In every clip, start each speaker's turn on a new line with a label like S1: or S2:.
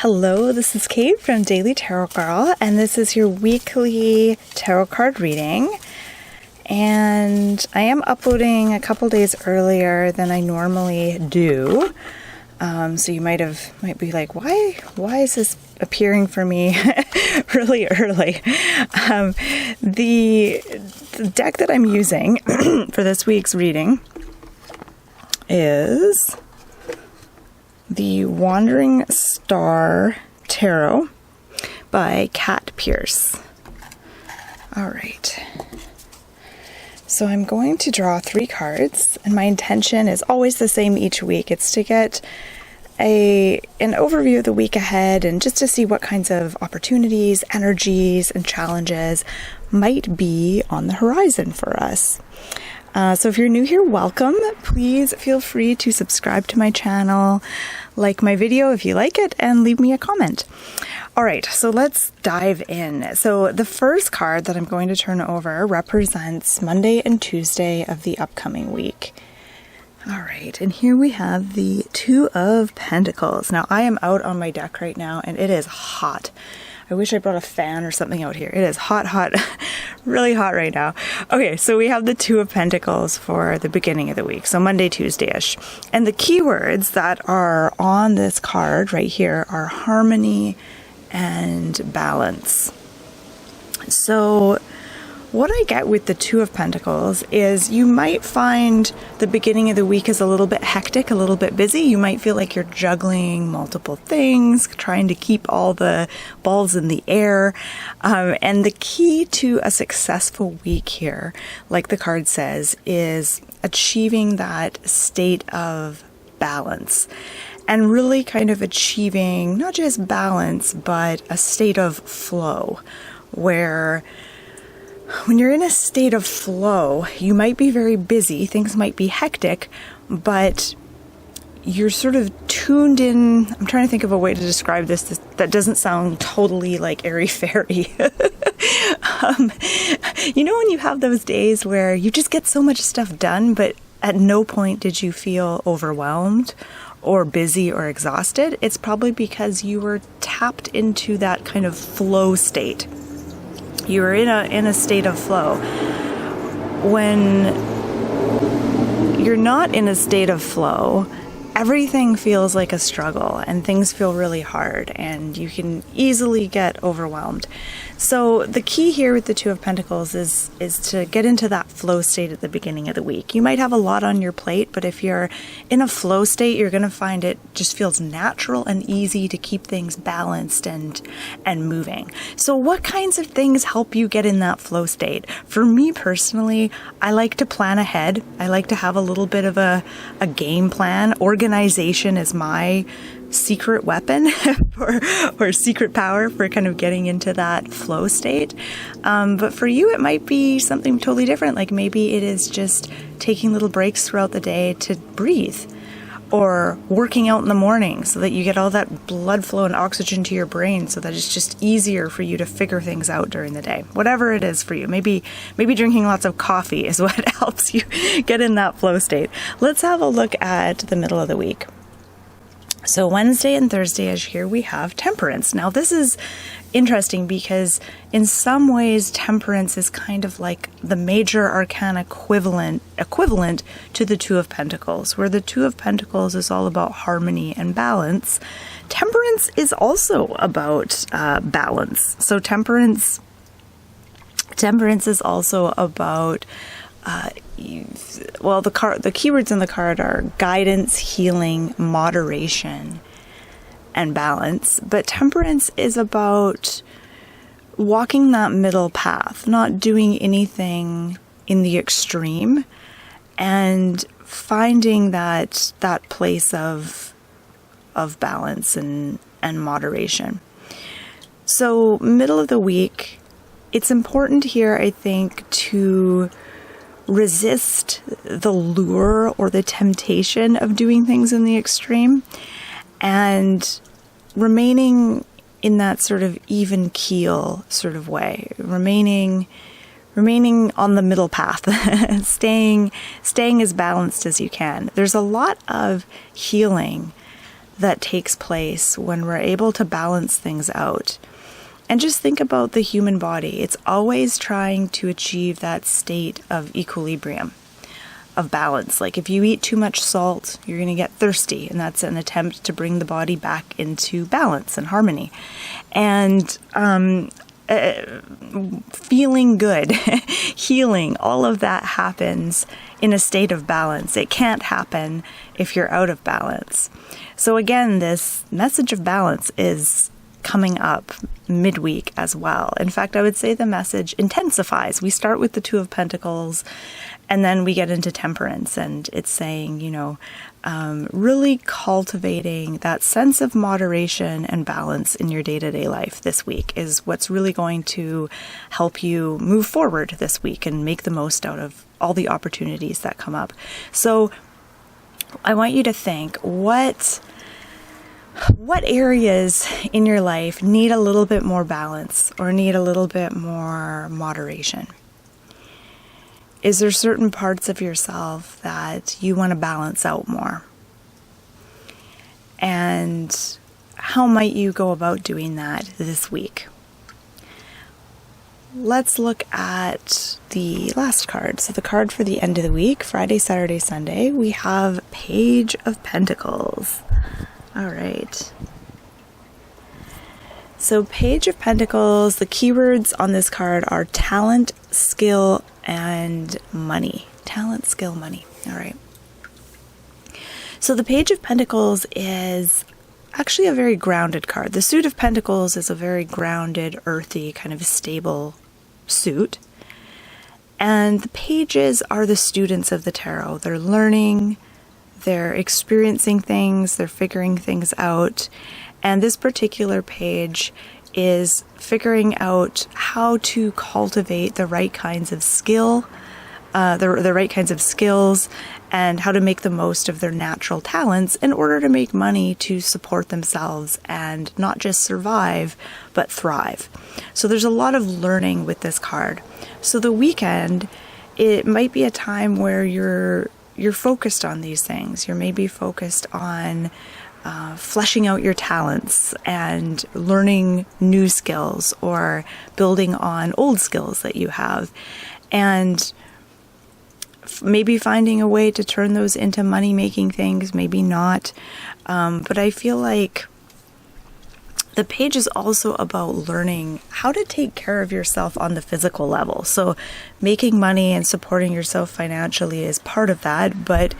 S1: Hello, this is Kate from Daily Tarot Girl, and this is your weekly tarot card reading. And I am uploading a couple days earlier than I normally do. So you might be like, why is this appearing for me really early? The deck that I'm using for this week's reading is the Wandering Star Tarot by Kat Pierce. All right. So I'm going to draw 3 cards, and my intention is always the same each week. It's to get an overview of the week ahead and just to see what kinds of opportunities, energies, and challenges might be on the horizon for us. So if you're new here, welcome. Please feel free to subscribe to my channel, like my video if you like it, and leave me a comment. All right, so let's dive in. So the first card that I'm going to turn over represents Monday and Tuesday of the upcoming week. All right, and here we have the Two of Pentacles. Now, I am out on my deck right now, and it is hot. I wish I brought a fan or something out here. It is hot, really hot right now. Okay, so we have the Two of Pentacles for the beginning of the week, so Monday, Tuesday-ish. And the keywords that are on this card right here are harmony and balance. So what I get with the Two of Pentacles is you might find the beginning of the week is a little bit hectic, a little bit busy. You might feel like you're juggling multiple things, trying to keep all the balls in the air. And the key to a successful week here, like the card says, is achieving that state of balance. And really kind of achieving not just balance, but a state of flow, where when you're in a state of flow, you might be very busy, things might be hectic, but you're sort of tuned in. I'm trying to think of a way to describe this that doesn't sound totally like airy-fairy. You know when you have those days where you just get so much stuff done, but at no point did you feel overwhelmed or busy or exhausted? It's probably because you were tapped into that kind of flow state. You were in a state of flow. When you're not in a state of flow, everything feels like a struggle and things feel really hard and you can easily get overwhelmed. So the key here with the Two of Pentacles is to get into that flow state at the beginning of the week. You might have a lot on your plate, but if you're in a flow state, you're going to find it just feels natural and easy to keep things balanced and moving. So what kinds of things help you get in that flow state? For me personally, I like to plan ahead. I like to have a little bit of a game plan. Organization is my secret weapon or secret power for kind of getting into that flow state. But for you, it might be something totally different. Like maybe it is just taking little breaks throughout the day to breathe, or working out in the morning so that you get all that blood flow and oxygen to your brain so that it's just easier for you to figure things out during the day. Whatever it is for you. Maybe drinking lots of coffee is what helps you get in that flow state. Let's have a look at the middle of the week. So Wednesday and Thursday, here we have Temperance. Now this is interesting because in some ways Temperance is kind of like the major arcana equivalent to the Two of Pentacles, where the Two of Pentacles is all about harmony and balance. Temperance is also about balance. So Temperance is also about the keywords in the card are guidance, healing, moderation, and balance. But Temperance is about walking that middle path, not doing anything in the extreme, and finding that place of balance and moderation. So middle of the week, it's important here, I think, to resist the lure or the temptation of doing things in the extreme and remaining in that sort of even keel sort of way, remaining on the middle path, staying as balanced as you can. There's a lot of healing that takes place when we're able to balance things out. And just think about the human body. It's always trying to achieve that state of equilibrium, of balance. Like if you eat too much salt, you're going to get thirsty, and that's an attempt to bring the body back into balance and harmony. And feeling good, healing, all of that happens in a state of balance. It can't happen if you're out of balance. So again, this message of balance is coming up midweek as well. In fact, I would say the message intensifies. We start with the Two of Pentacles, and then we get into Temperance, and it's saying, really cultivating that sense of moderation and balance in your day-to-day life this week is what's really going to help you move forward this week and make the most out of all the opportunities that come up. So I want you to think, what areas in your life need a little bit more balance or need a little bit more moderation? Is there certain parts of yourself that you want to balance out more? And how might you go about doing that this week? Let's look at the last card. So the card for the end of the week, Friday, Saturday, Sunday, we have Page of Pentacles. All right. So Page of Pentacles, the keywords on this card are talent, skill, and money. Talent, skill, money. All right. So the Page of Pentacles is actually a very grounded card. The Suit of Pentacles is a very grounded, earthy, kind of stable suit. And the pages are the students of the tarot. They're learning, they're experiencing things, they're figuring things out. And this particular page is figuring out how to cultivate the right kinds of skill, the right kinds of skills, and how to make the most of their natural talents in order to make money to support themselves and not just survive, but thrive. So there's a lot of learning with this card. So the weekend, it might be a time where you're focused on these things. You're maybe focused on fleshing out your talents and learning new skills or building on old skills that you have, and maybe finding a way to turn those into money-making things, maybe not. But I feel like the page is also about learning how to take care of yourself on the physical level. So making money and supporting yourself financially is part of that, but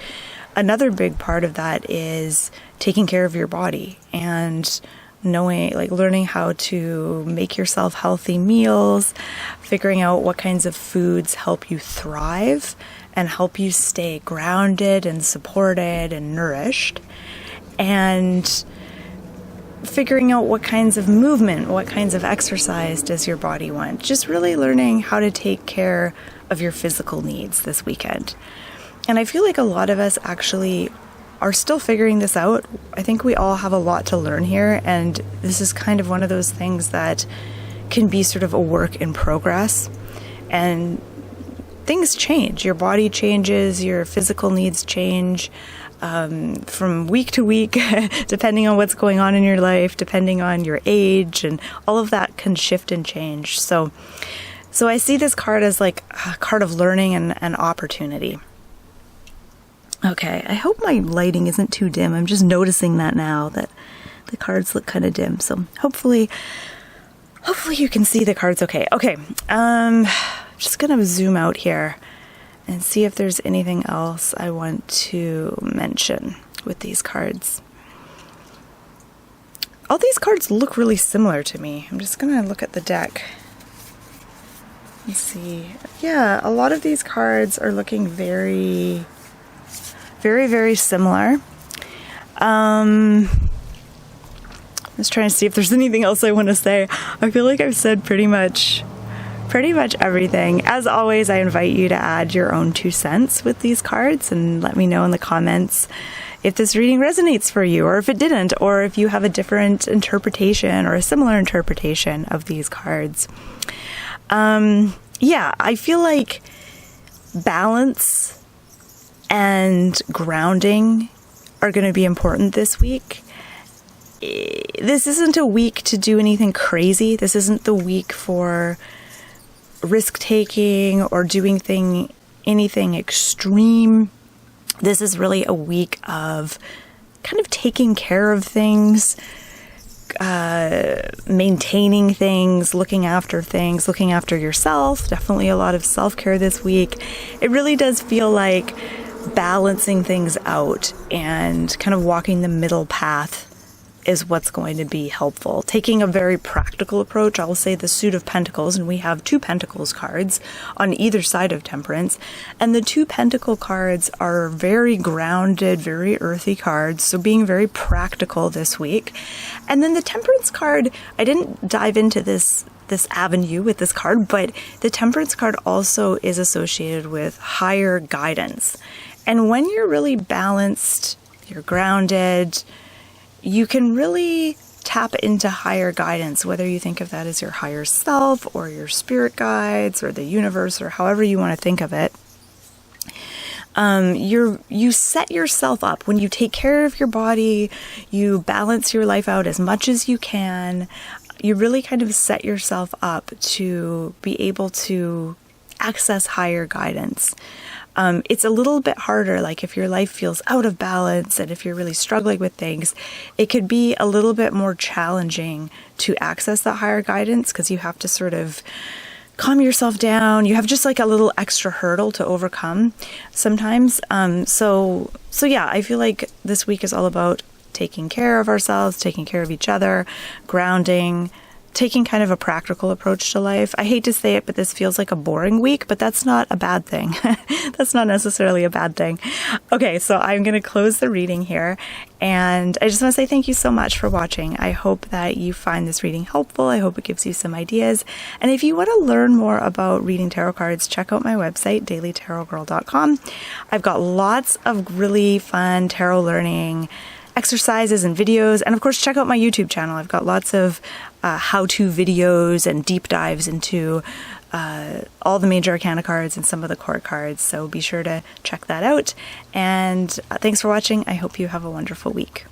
S1: another big part of that is taking care of your body and learning how to make yourself healthy meals, figuring out what kinds of foods help you thrive and help you stay grounded and supported and nourished, and figuring out what kinds of movement, what kinds of exercise does your body want. Just really learning how to take care of your physical needs this weekend. And I feel like a lot of us actually are still figuring this out. I think we all have a lot to learn here, and this is kind of one of those things that can be sort of a work in progress. And things change. Your body changes, your physical needs change from week to week, depending on what's going on in your life, depending on your age, and all of that can shift and change. So I see this card as like a card of learning and opportunity. Okay, I hope my lighting isn't too dim. I'm just noticing that now, that the cards look kind of dim. So hopefully you can see the cards okay. Okay, just going to zoom out here and see if there's anything else I want to mention with these cards. All these cards look really similar to me. I'm just going to look at the deck and see. Yeah, a lot of these cards are looking very, very similar. I'm just trying to see if there's anything else I want to say. I feel like I've said pretty much everything. As always, I invite you to add your own 2 cents with these cards and let me know in the comments if this reading resonates for you, or if it didn't, or if you have a different interpretation or a similar interpretation of these cards. Yeah, I feel like balance and grounding are going to be important this week. this isn't a week to do anything crazy. This isn't the week for risk taking or doing anything extreme. This is really a week of kind of taking care of things, maintaining things, looking after yourself. Definitely a lot of self-care this week. It really does feel like balancing things out and kind of walking the middle path is what's going to be helpful. Taking a very practical approach, I'll say the Suit of Pentacles, and we have 2 Pentacles cards on either side of Temperance. And the 2 Pentacle cards are very grounded, very earthy cards, so being very practical this week. And then the Temperance card, I didn't dive into this avenue with this card, but the Temperance card also is associated with higher guidance. And when you're really balanced, you're grounded, you can really tap into higher guidance, whether you think of that as your higher self or your spirit guides or the universe or however you want to think of it. You set yourself up when you take care of your body, you balance your life out as much as you can. You really kind of set yourself up to be able to access higher guidance. It's a little bit harder, like if your life feels out of balance and if you're really struggling with things, it could be a little bit more challenging to access that higher guidance because you have to sort of calm yourself down. You have just like a little extra hurdle to overcome sometimes. So yeah, I feel like this week is all about taking care of ourselves, taking care of each other, grounding, taking kind of a practical approach to life. I hate to say it, but this feels like a boring week, but that's not a bad thing. That's not necessarily a bad thing. Okay, so I'm going to close the reading here, and I just want to say thank you so much for watching. I hope that you find this reading helpful. I hope it gives you some ideas. And if you want to learn more about reading tarot cards, check out my website, dailytarotgirl.com. I've got lots of really fun tarot learning exercises and videos, and of course check out my YouTube channel. I've got lots of how-to videos and deep dives into all the major arcana cards and some of the court cards, so be sure to check that out. And thanks for watching. I hope you have a wonderful week.